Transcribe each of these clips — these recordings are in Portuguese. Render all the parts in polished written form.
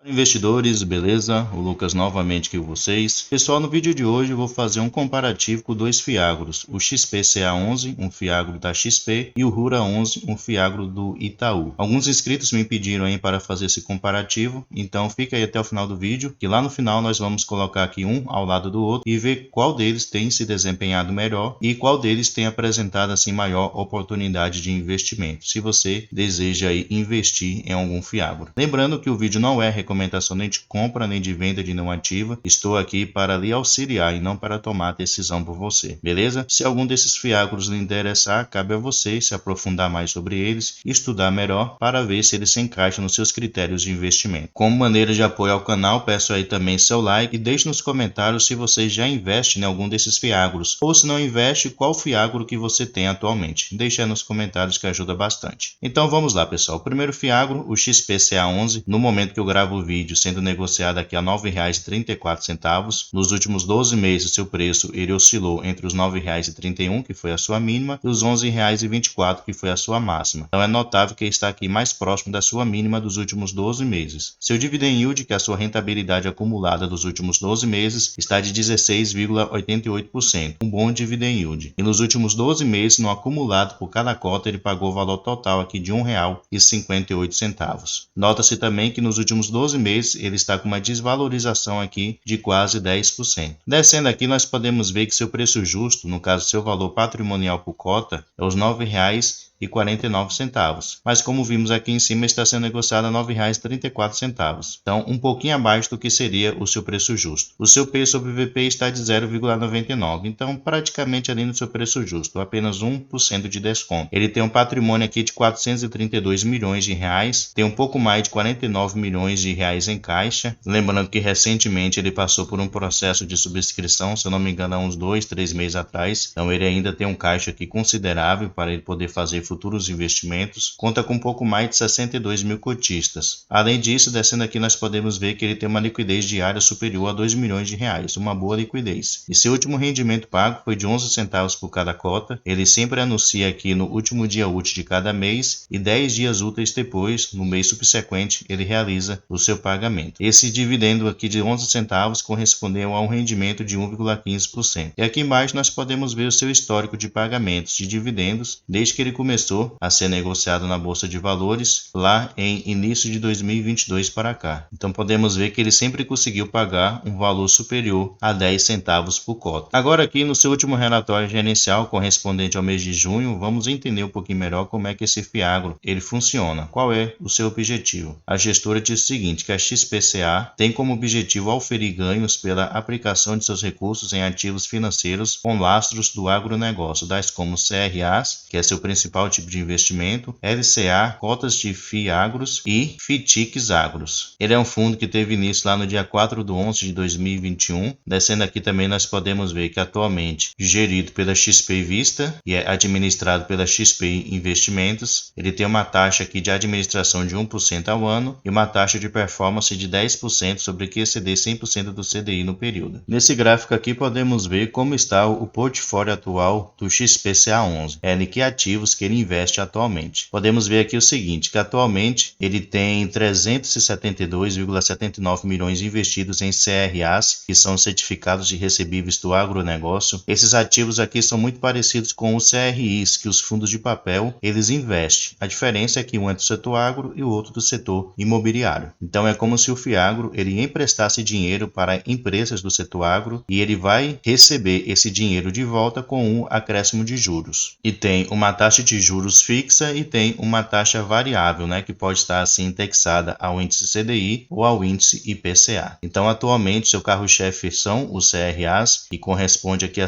Investidores, beleza? O Lucas novamente aqui com vocês. Pessoal, no vídeo de hoje eu vou fazer um comparativo com dois fiagros, o XPCA11, um fiagro da XP, e o RURA11, um fiagro do Itaú. Alguns inscritos me pediram aí para fazer esse comparativo, então fica aí até o final do vídeo, que lá no final nós vamos colocar aqui um ao lado do outro e ver qual deles tem se desempenhado melhor e qual deles tem apresentado assim maior oportunidade de investimento, se você deseja aí investir em algum fiagro. Lembrando que o vídeo não é recomendação nem de compra nem de venda de não ativa. Estou aqui para lhe auxiliar e não para tomar decisão por você, beleza? Se algum desses fiagros lhe interessar, cabe a você se aprofundar mais sobre eles e estudar melhor para ver se eles se encaixam nos seus critérios de investimento. Como maneira de apoio ao canal, peço aí também seu like e deixe nos comentários se você já investe em algum desses fiagros ou se não investe, qual fiagro que você tem atualmente. Deixe aí nos comentários que ajuda bastante. Então vamos lá, pessoal. O primeiro fiagro, o XPCA11, no momento que eu gravo o vídeo, sendo negociado aqui a R$ 9,34. Nos últimos 12 meses, seu preço ele oscilou entre os R$ 9,31, que foi a sua mínima, e os R$ 11,24, que foi a sua máxima. Então é notável que está aqui mais próximo da sua mínima dos últimos 12 meses. Seu dividend yield, que é a sua rentabilidade acumulada dos últimos 12 meses, está de 16,88%, um bom dividend yield. E nos últimos 12 meses, no acumulado por cada cota, ele pagou o valor total aqui de R$ 1,58. Nota-se também que nos últimos 12 meses ele está com uma desvalorização aqui de quase 10%. Descendo aqui nós podemos ver que seu preço justo, no caso seu valor patrimonial por cota, é os R$ 9,49, mas como vimos aqui em cima está sendo negociado a R$ 9,34, então um pouquinho abaixo do que seria o seu preço justo. O seu P sobre VP está de 0,99, então praticamente ali no seu preço justo, apenas 1% de desconto. Ele tem um patrimônio aqui de 432 milhões de reais, tem um pouco mais de 49 milhões de reais em caixa. Lembrando que recentemente ele passou por um processo de subscrição, se eu não me engano há uns 2-3 meses atrás, então ele ainda tem um caixa aqui considerável para ele poder fazer futuros investimentos. Conta com um pouco mais de 62 mil cotistas. Além disso, descendo aqui nós podemos ver que ele tem uma liquidez diária superior a 2 milhões de reais, uma boa liquidez. E seu último rendimento pago foi de 11 centavos por cada cota. Ele sempre anuncia aqui no último dia útil de cada mês e 10 dias úteis depois, no mês subsequente, ele realiza o seu pagamento. Esse dividendo aqui de 11 centavos correspondeu a um rendimento de 1,15%. E aqui embaixo nós podemos ver o seu histórico de pagamentos de dividendos desde que ele começou a ser negociado na Bolsa de Valores lá em início de 2022 para cá. Então podemos ver que ele sempre conseguiu pagar um valor superior a 10 centavos por cota. Agora aqui no seu último relatório gerencial correspondente ao mês de junho, vamos entender um pouquinho melhor como é que esse fiagro ele funciona. Qual é o seu objetivo? A gestora diz o seguinte, que a XPCA tem como objetivo auferir ganhos pela aplicação de seus recursos em ativos financeiros com lastros do agronegócio, tais como CRAs, que é seu principal tipo de investimento, LCA, cotas de fiagros e FITICs agros. Ele é um fundo que teve início lá no dia 4/11/2021. Descendo aqui também nós podemos ver que atualmente gerido pela XP Vista e é administrado pela XP Investimentos. Ele tem uma taxa aqui de administração de 1% ao ano e uma taxa de performance de 10% sobre o que exceder 100% do CDI no período. Nesse gráfico aqui podemos ver como está o portfólio atual do XPCA11, em que ativos que ele investe atualmente. Podemos ver aqui o seguinte, que atualmente ele tem 372,79 milhões investidos em CRAs, que são certificados de recebíveis do agronegócio. Esses ativos aqui são muito parecidos com os CRIs, que os fundos de papel eles investem. A diferença é que um é do setor agro e o outro do setor imobiliário. Então é como se o fiagro ele emprestasse dinheiro para empresas do setor agro e ele vai receber esse dinheiro de volta com um acréscimo de juros. E tem uma taxa de juros fixa e tem uma taxa variável, né, que pode estar assim indexada ao índice CDI ou ao índice IPCA. Então atualmente seu carro-chefe são os CRAs, que corresponde aqui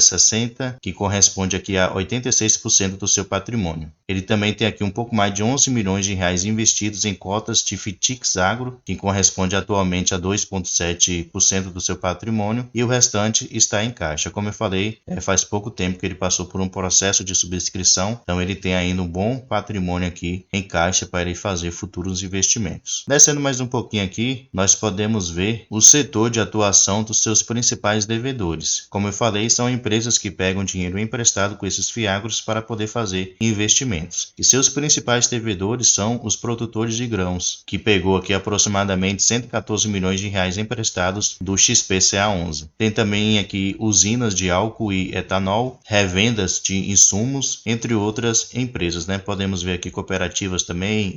a 86% do seu patrimônio. Ele também tem aqui um pouco mais de 11 milhões de reais investidos em cotas de FITICs agro, que corresponde atualmente a 2,7% do seu patrimônio, e o restante está em caixa. Como eu falei, faz pouco tempo que ele passou por um processo de subscrição, então ele tem ainda um bom patrimônio aqui em caixa para ele fazer futuros investimentos. Descendo mais um pouquinho aqui, nós podemos ver o setor de atuação dos seus principais devedores. Como eu falei, são empresas que pegam dinheiro emprestado com esses fiagros para poder fazer investimentos. E seus principais devedores são os produtores de grãos, que pegou aqui aproximadamente 114 milhões de reais emprestados do XPCA11. Tem também aqui usinas de álcool e etanol, revendas de insumos, entre outras empresas, né? Podemos ver aqui cooperativas também,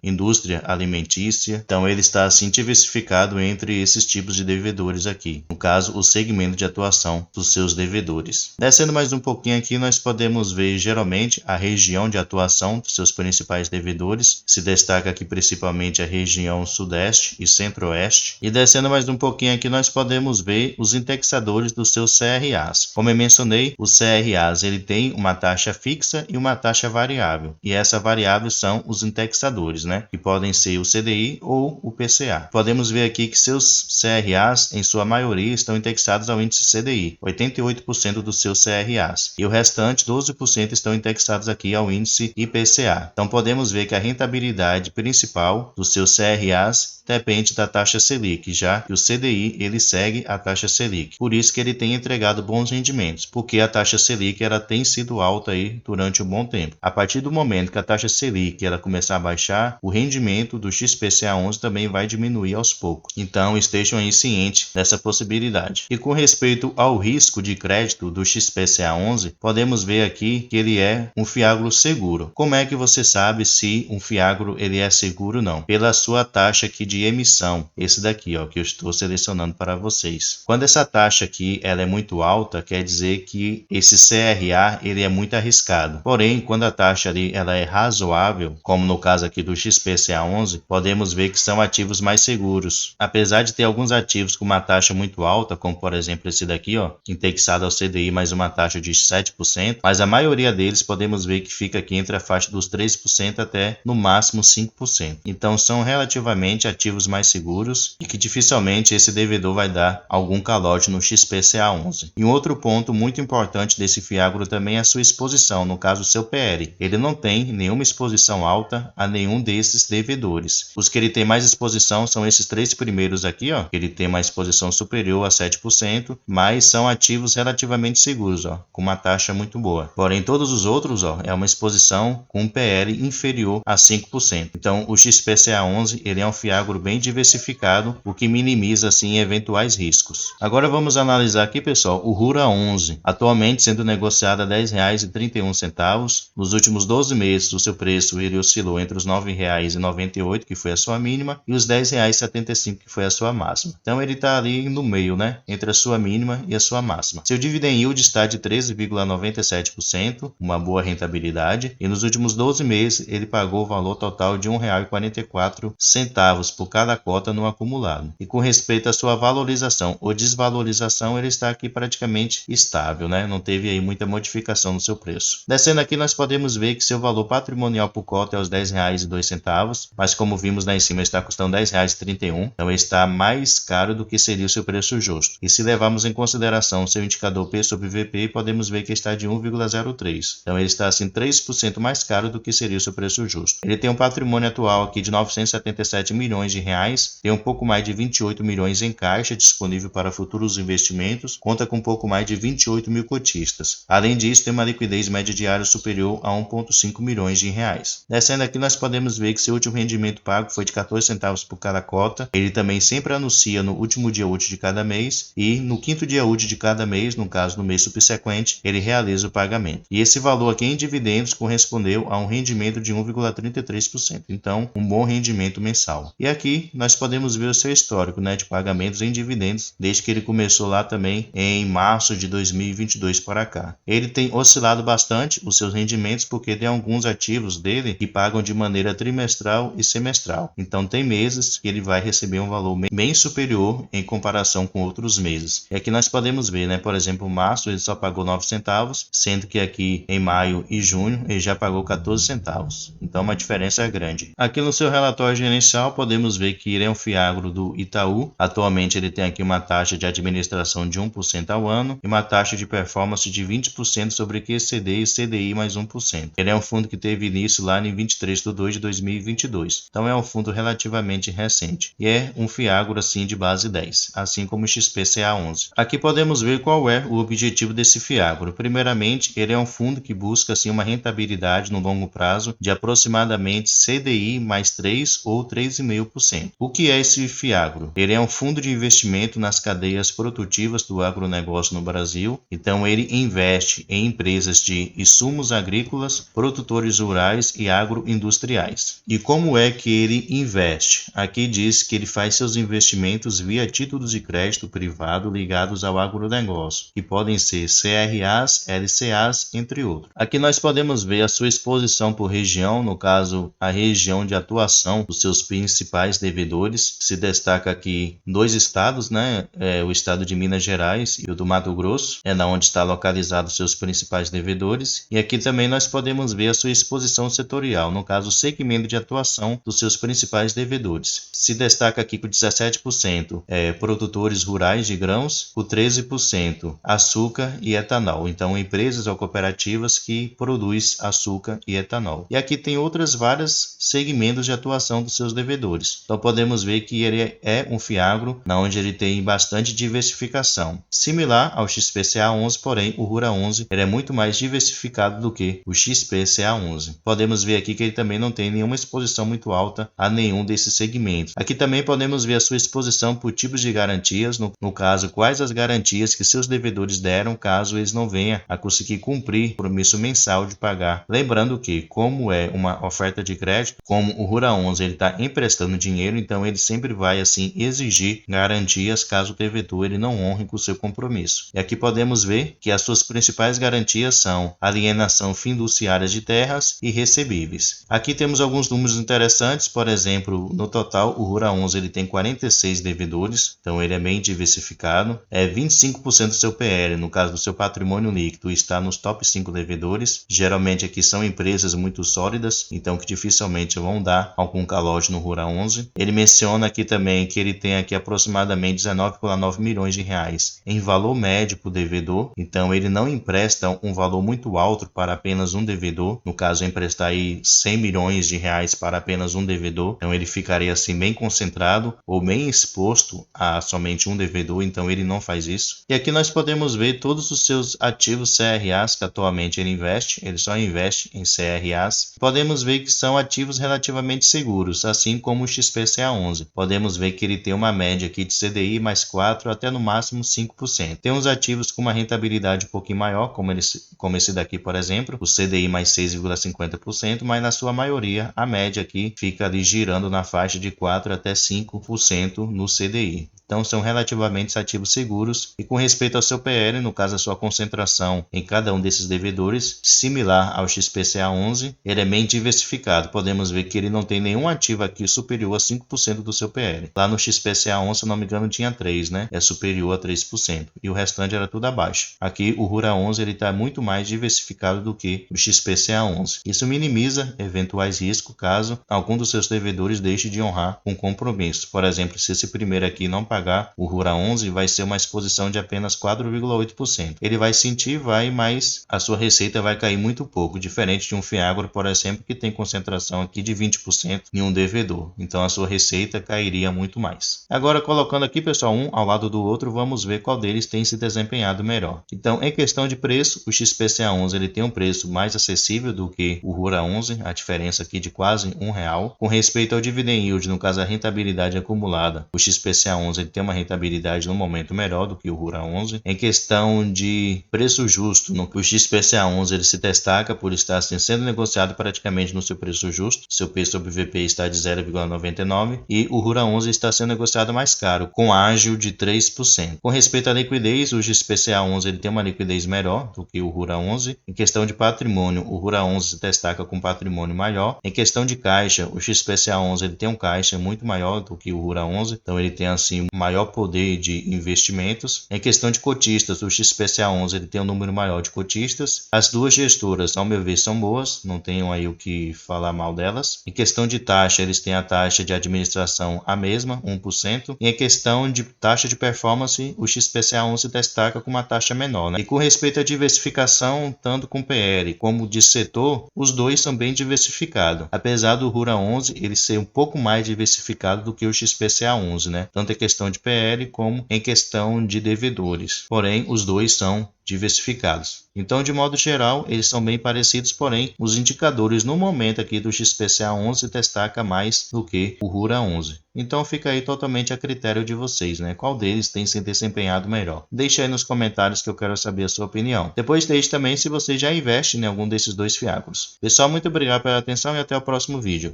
indústria alimentícia. Então ele está assim diversificado entre esses tipos de devedores aqui. No caso, o segmento de atuação dos seus devedores. Descendo mais um pouquinho aqui, nós podemos ver geralmente a região de atuação dos seus principais devedores. Se destaca aqui principalmente a região sudeste e centro-oeste. E descendo mais um pouquinho aqui, nós podemos ver os indexadores dos seus CRAs. Como eu mencionei, os CRAs ele tem uma taxa fixa e uma taxa variável. E essa variável são os indexadores, né? Que podem ser o CDI ou o PCA. Podemos ver aqui que seus CRAs, em sua maioria, estão indexados ao índice CDI, 88% dos seus CRAs. E o restante, 12%, estão indexados aqui ao índice IPCA. Então podemos ver que a rentabilidade principal dos seus CRAs depende da taxa Selic, já que o CDI ele segue a taxa Selic. Por isso que ele tem entregado bons rendimentos, porque a taxa Selic ela tem sido alta aí durante um bom tempo. A partir do momento que a taxa Selic ela começar a baixar, o rendimento do XPCA11 também vai diminuir aos poucos. Então estejam aí cientes dessa possibilidade. E com respeito ao risco de crédito do XPCA11, podemos ver aqui que ele é um fiagro seguro. Como é que você sabe se um fiagro ele é seguro ou não? Pela sua taxa aqui de emissão, esse daqui, ó, que eu estou selecionando para vocês. Quando essa taxa aqui ela é muito alta, quer dizer que esse CRA ele é muito arriscado. Porém, quando a taxa ali ela é razoável, como no caso aqui do XPCA11, podemos ver que são ativos mais seguros. Apesar de ter alguns ativos com uma taxa muito alta, como por exemplo esse daqui, ó, indexado ao CDI mais uma taxa de 7%, mas a maioria deles podemos ver que fica aqui entre a faixa dos 3% até no máximo 5%. Então são relativamente ativos mais seguros e que dificilmente esse devedor vai dar algum calote no XPCA11. E um outro ponto muito importante desse fiagro também é a sua exposição, no caso o seu PL. Ele não tem nenhuma exposição alta a nenhum desses devedores. Os que ele tem mais exposição são esses três primeiros aqui, ó, que ele tem uma exposição superior a 7%, mas são ativos relativamente seguros, ó, com uma taxa muito boa. Porém, todos os outros, ó, é uma exposição com um PL inferior a 5%. Então, o XPCA11 ele é um fiagro bem diversificado, o que minimiza assim eventuais riscos. Agora vamos analisar aqui, pessoal, o RURA 11, atualmente sendo negociado a R$ 10,31. Nos últimos 12 meses, o seu preço ele oscilou entre os R$ 9,98, que foi a sua mínima, e os R$ 10,75, que foi a sua máxima. Então ele está ali no meio, né, entre a sua mínima e a sua máxima. Seu dividend yield está de 13,97%, uma boa rentabilidade, e nos últimos 12 meses ele pagou o valor total de R$ 1,44 por cada cota no acumulado. E com respeito à sua valorização ou desvalorização, ele está aqui praticamente estável, né? Não teve aí muita modificação no seu preço. Descendo aqui, nós podemos ver que seu valor patrimonial por cota é os R$ 10,02, mas como vimos lá em cima, está custando R$ 10,31, então ele está mais caro do que seria o seu preço justo. E se levarmos em consideração o seu indicador P sobre VP, podemos ver que está de 1,03. Então ele está assim 3% mais caro do que seria o seu preço justo. Ele tem um patrimônio atual aqui de 977 milhões de reais, tem um pouco mais de 28 milhões em caixa disponível para futuros investimentos, conta com um pouco mais de 28 mil cotistas. Além disso, tem uma liquidez média diária superior a 1,5 milhões de reais. Descendo aqui, nós podemos ver que seu último rendimento pago foi de 14 centavos por cada cota. Ele também sempre anuncia no último dia útil de cada mês e no quinto dia útil de cada mês, no caso no mês subsequente, ele realiza o pagamento. E esse valor aqui em dividendos correspondeu a um rendimento de 1,33%. Então, um bom rendimento mensal. E aqui nós podemos ver o seu histórico, né, de pagamentos em dividendos, desde que ele começou lá também em março de 2022 para cá. Ele tem oscilado bastante os seus rendimentos porque tem alguns ativos dele que pagam de maneira trimestral e semestral. Então tem meses que ele vai receber um valor bem superior em comparação com outros meses. E aqui nós podemos ver, né, por exemplo, março ele só pagou 9 centavos, sendo que aqui em maio e junho ele já pagou 14 centavos. Então uma diferença grande. Aqui no seu relatório gerencial podemos podemos ver que ele é um fiagro do Itaú. Atualmente ele tem aqui uma taxa de administração de 1% ao ano e uma taxa de performance de 20% sobre QCD e CDI mais 1%. Ele é um fundo que teve início lá em 23 de 2 de 2022. Então é um fundo relativamente recente e é um fiagro assim de base 10, assim como o XPCA11. Aqui podemos ver qual é o objetivo desse fiagro. Primeiramente, ele é um fundo que busca assim uma rentabilidade no longo prazo de aproximadamente CDI mais 3 ou 3,5%. O que é esse fiagro? Ele é um fundo de investimento nas cadeias produtivas do agronegócio no Brasil. Então ele investe em empresas de insumos agrícolas, produtores rurais e agroindustriais. E como é que ele investe? Aqui diz que ele faz seus investimentos via títulos de crédito privado ligados ao agronegócio, que podem ser CRAs, LCAs, entre outros. Aqui nós podemos ver a sua exposição por região, no caso a região de atuação dos seus principais devedores. Se destaca aqui 2 estados, né? O estado de Minas Gerais e o do Mato Grosso, é na onde está localizado seus principais devedores. E aqui também nós podemos ver a sua exposição setorial, no caso o segmento de atuação dos seus principais devedores. Se destaca aqui com 17% produtores rurais de grãos, o 13% açúcar e etanol. Então empresas ou cooperativas que produzem açúcar e etanol. E aqui tem outras várias segmentos de atuação dos seus devedores. Então podemos ver que ele é um fiagro onde ele tem bastante diversificação. Similar ao XPCA11, porém o RURA11 ele é muito mais diversificado do que o XPCA11. Podemos ver aqui que ele também não tem nenhuma exposição muito alta a nenhum desses segmentos. Aqui também podemos ver a sua exposição por tipos de garantias, no caso, quais as garantias que seus devedores deram caso eles não venham a conseguir cumprir o compromisso mensal de pagar. Lembrando que, como é uma oferta de crédito, como o RURA11 ele está emprestando dinheiro, então ele sempre vai assim exigir garantias caso o devedor ele não honre com o seu compromisso. E aqui podemos ver que as suas principais garantias são alienação fiduciária de terras e recebíveis. Aqui temos alguns números interessantes, por exemplo, no total o RURA11 ele tem 46 devedores, então ele é bem diversificado. 25% do seu PL, no caso do seu patrimônio líquido, está nos top 5 devedores. Geralmente aqui são empresas muito sólidas, então que dificilmente vão dar algum calote no RURA11. Ele menciona aqui também que ele tem aqui aproximadamente 19,9 milhões de reais em valor médio para o devedor, então ele não empresta um valor muito alto para apenas um devedor, no caso emprestar aí 100 milhões de reais para apenas um devedor, então ele ficaria assim bem concentrado ou bem exposto a somente um devedor, então ele não faz isso. E aqui nós podemos ver todos os seus ativos CRAs que atualmente ele só investe em CRAs. Podemos ver que são ativos relativamente seguros, assim como o XPCA11. Podemos ver que ele tem uma média aqui de CDI mais 4 até no máximo 5%. Tem uns ativos com uma rentabilidade um pouquinho maior, como esse daqui, por exemplo, o CDI mais 6,50%, mas na sua maioria a média aqui fica ali girando na faixa de 4 até 5% no CDI. Então são relativamente ativos seguros e com respeito ao seu PL, no caso a sua concentração em cada um desses devedores, similar ao XPCA11, ele é bem diversificado. Podemos ver que ele não tem nenhum ativo aqui superior a 5% do seu PL. Lá no XPCA11, se não me engano, tinha 3, né? É superior a 3%. E o restante era tudo abaixo. Aqui o RURA11 ele está muito mais diversificado do que o XPCA11. Isso minimiza eventuais riscos caso algum dos seus devedores deixe de honrar um compromisso. Por exemplo, se esse primeiro aqui não pagar o RURA11, vai ser uma exposição de apenas 4,8%. Ele vai sentir, mas a sua receita vai cair muito pouco, diferente de um fiagro, por exemplo, que tem concentração aqui de 20% em um devedor. Então a sua receita cairia muito mais. Agora, colocando aqui, pessoal, um ao lado do outro, vamos ver qual deles tem se desempenhado melhor. Então, em questão de preço, o XPCA11 ele tem um preço mais acessível do que o RURA11, a diferença aqui de quase R$1. Com respeito ao dividend yield, no caso a rentabilidade acumulada, o XPCA11 ele tem uma rentabilidade no momento melhor do que o RURA11. Em questão de preço justo, o XPCA11 ele se destaca por estar assim, sendo negociado praticamente no seu preço justo. Seu P sobre VP está de 0,99 e o RURA11 está sendo negociado mais caro, com ágio de 3%. Com respeito à liquidez, o XPCA11 ele tem uma liquidez melhor do que o RURA11. Em questão de patrimônio, o RURA11 se destaca com patrimônio maior. Em questão de caixa, o XPCA11 ele tem um caixa muito maior do que o RURA11, então ele tem assim maior poder de investimentos. Em questão de cotistas, o XPCA11 ele tem um número maior de cotistas. As duas gestoras, ao meu ver, são boas, não tenho aí o que falar mal delas. Em questão de taxa, eles têm a taxa de administração a mesma, 1%. E em questão de taxa de performance, o XPCA11 destaca com uma taxa menor, né? E com respeito à diversificação, tanto com PL como de setor, os dois são bem diversificados. Apesar do Rura 11 ele ser um pouco mais diversificado do que o XPCA11, né? Tanto em questão de PL como em questão de devedores. Porém, os dois são diversificados. Então, de modo geral, eles são bem parecidos, porém, os indicadores no momento aqui do XPCA11 destaca mais do que o Rura 11. Então, fica aí totalmente a critério de vocês, né? Qual deles tem se desempenhado melhor? Deixe aí nos comentários que eu quero saber a sua opinião. Depois deixe também se você já investe em algum desses dois fiáculos. Pessoal, muito obrigado pela atenção e até o próximo vídeo.